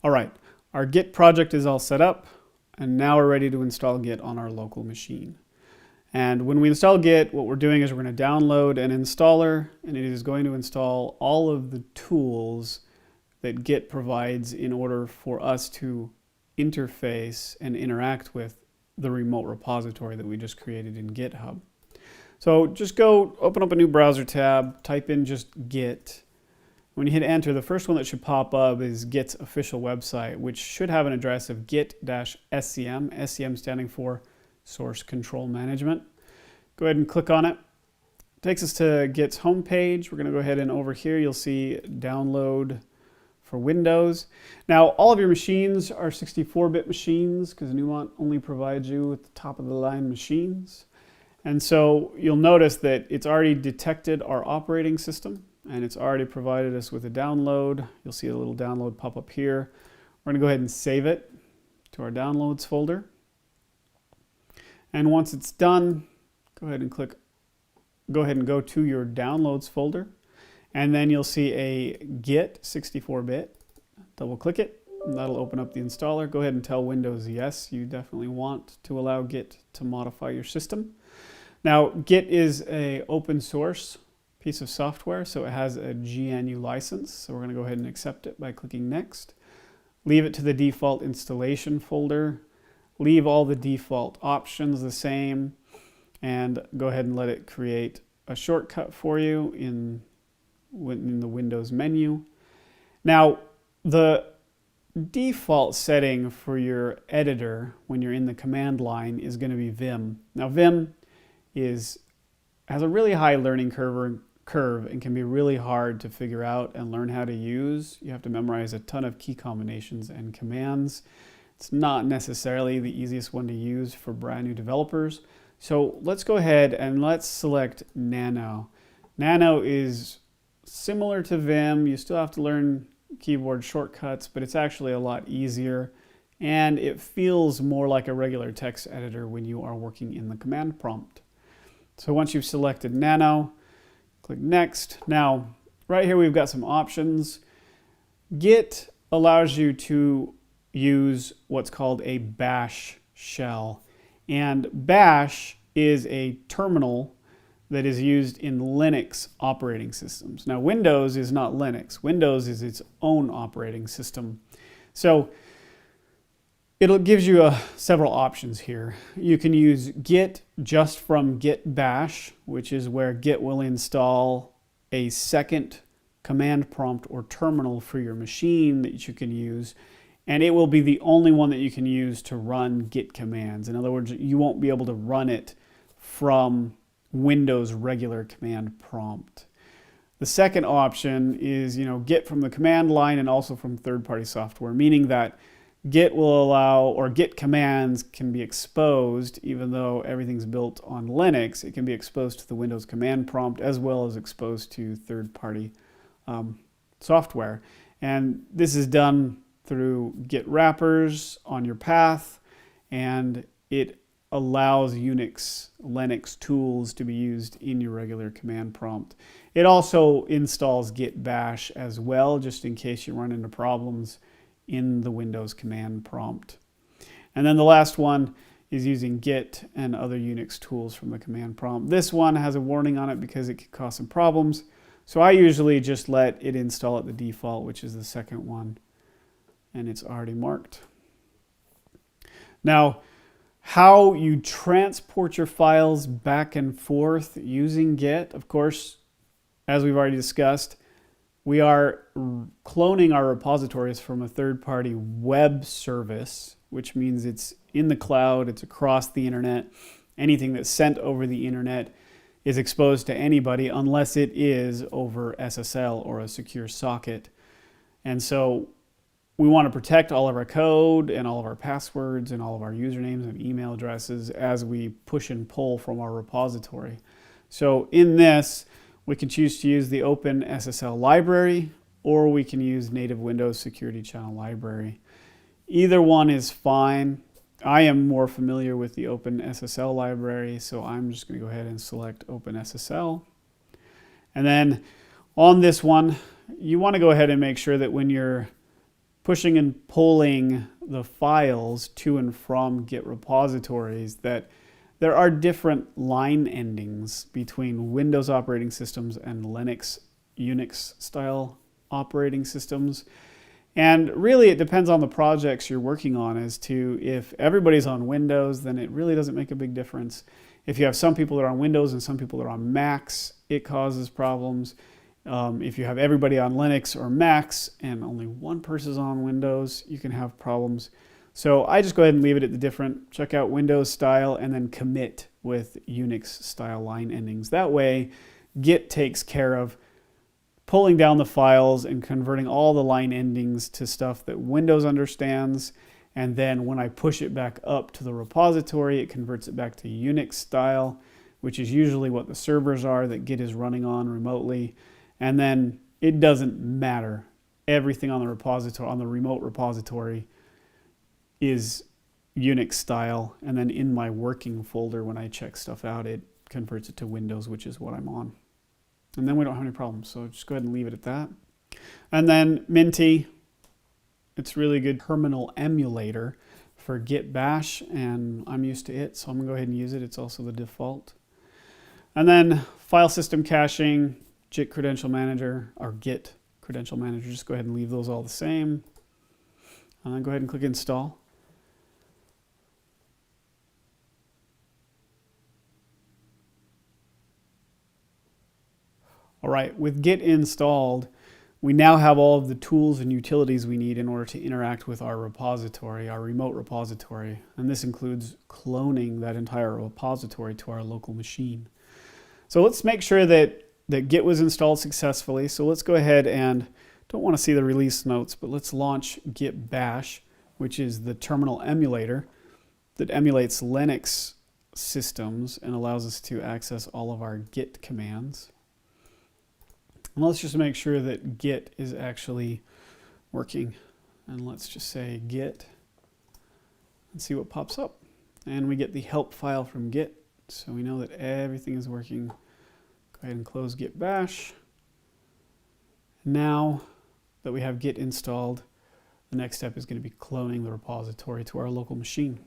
All right, our Git project is all set up, and now we're ready to install Git on our local machine. And when we install Git, what we're doing is we're going to download an installer, and it is going to install all of the tools that Git provides in order for us to interface and interact with the remote repository that we just created in GitHub. So just go open up a new browser tab, type in just Git. When you hit enter, the first one that should pop up is Git's official website, which should have an address of git-scm, SCM standing for Source Control Management. Go ahead and click on it. It takes us to Git's homepage. We're going to go ahead and over here you'll see download for Windows. Now all of your machines are 64-bit machines because Neumont only provides you with the top of the line machines. And so you'll notice that it's already detected our operating system and it's already provided us with a download. You'll see a little download pop up here. We're going to go ahead and save it to our downloads folder. And once it's done, go ahead and go to your downloads folder. And then you'll see a Git 64-bit. Double click it, and that'll open up the installer. Go ahead and tell Windows yes, you definitely want to allow Git to modify your system. Now, Git is an open source piece of software, so it has a GNU license. So we're going to go ahead and accept it by clicking next. Leave it to the default installation folder. Leave all the default options the same, and go ahead and let it create a shortcut for you in the Windows menu. Now, the default setting for your editor when you're in the command line is going to be Vim. Now, Vim has a really high learning curve and can be really hard to figure out and learn how to use. You have to memorize a ton of key combinations and commands. It's not necessarily the easiest one to use for brand new developers. So let's go ahead and let's select Nano. Nano is similar to Vim. You still have to learn keyboard shortcuts, but it's actually a lot easier. And it feels more like a regular text editor when you are working in the command prompt. So once you've selected Nano, click Next. Now, right here we've got some options. Git allows you to use what's called a bash shell. And bash is a terminal that is used in Linux operating systems. Now, Windows is not Linux. Windows is its own operating system. So it gives you several options here. You can use Git just from Git bash, which is where Git will install a second command prompt or terminal for your machine that you can use, and it will be the only one that you can use to run Git commands. In other words, you won't be able to run it from Windows regular command prompt. The second option is, Git from the command line and also from third-party software, meaning that Git will allow, or Git commands can be exposed, even though everything's built on Linux, it can be exposed to the Windows command prompt as well as exposed to third-party software. And this is done through Git wrappers on your path, and it allows Linux tools to be used in your regular command prompt. It also installs Git bash as well, just in case you run into problems in the Windows command prompt. And then the last one is using Git and other Unix tools from the command prompt. This one has a warning on it because it could cause some problems. So I usually just let it install at the default, which is the second one, and it's already marked. Now, how you transport your files back and forth using Git, of course, as we've already discussed, we are cloning our repositories from a third-party web service, which means it's in the cloud, it's across the internet. Anything that's sent over the internet is exposed to anybody unless it is over SSL or a secure socket. And so we want to protect all of our code and all of our passwords and all of our usernames and email addresses as we push and pull from our repository. So in this, we can choose to use the Open SSL library, or we can use native Windows Security Channel library. Either one is fine. I am more familiar with the Open SSL library, so I'm just going to go ahead and select Open SSL. And then on this one, you want to go ahead and make sure that when you're pushing and pulling the files to and from Git repositories that there are different line endings between Windows operating systems and Linux, Unix style operating systems. And really it depends on the projects you're working on as to if everybody's on Windows, then it really doesn't make a big difference. If you have some people that are on Windows and some people that are on Macs, it causes problems. If you have everybody on Linux or Macs and only one person is on Windows, you can have problems. So I just go ahead and leave it at the different, check out Windows style and then commit with Unix style line endings. That way, Git takes care of pulling down the files and converting all the line endings to stuff that Windows understands. And then when I push it back up to the repository, it converts it back to Unix style, which is usually what the servers are that Git is running on remotely. And then it doesn't matter. Everything on the repository, on the remote repository, is Unix style. And then in my working folder, when I check stuff out, it converts it to Windows, which is what I'm on. And then we don't have any problems. So just go ahead and leave it at that. And then Minty, it's really good terminal emulator for Git Bash, and I'm used to it, so I'm gonna go ahead and use it. It's also the default. And then file system caching, Git credential manager, or Git credential manager, just go ahead and leave those all the same. And then go ahead and click install. All right, with Git installed, we now have all of the tools and utilities we need in order to interact with our repository, our remote repository. And this includes cloning that entire repository to our local machine. So let's make sure that Git was installed successfully. So let's go ahead and, don't want to see the release notes, but let's launch Git Bash, which is the terminal emulator that emulates Linux systems and allows us to access all of our Git commands. And let's just make sure that Git is actually working. And let's just say Git and see what pops up. And we get the help file from Git. So we know that everything is working. Go ahead and close Git Bash. Now that we have Git installed, the next step is going to be cloning the repository to our local machine.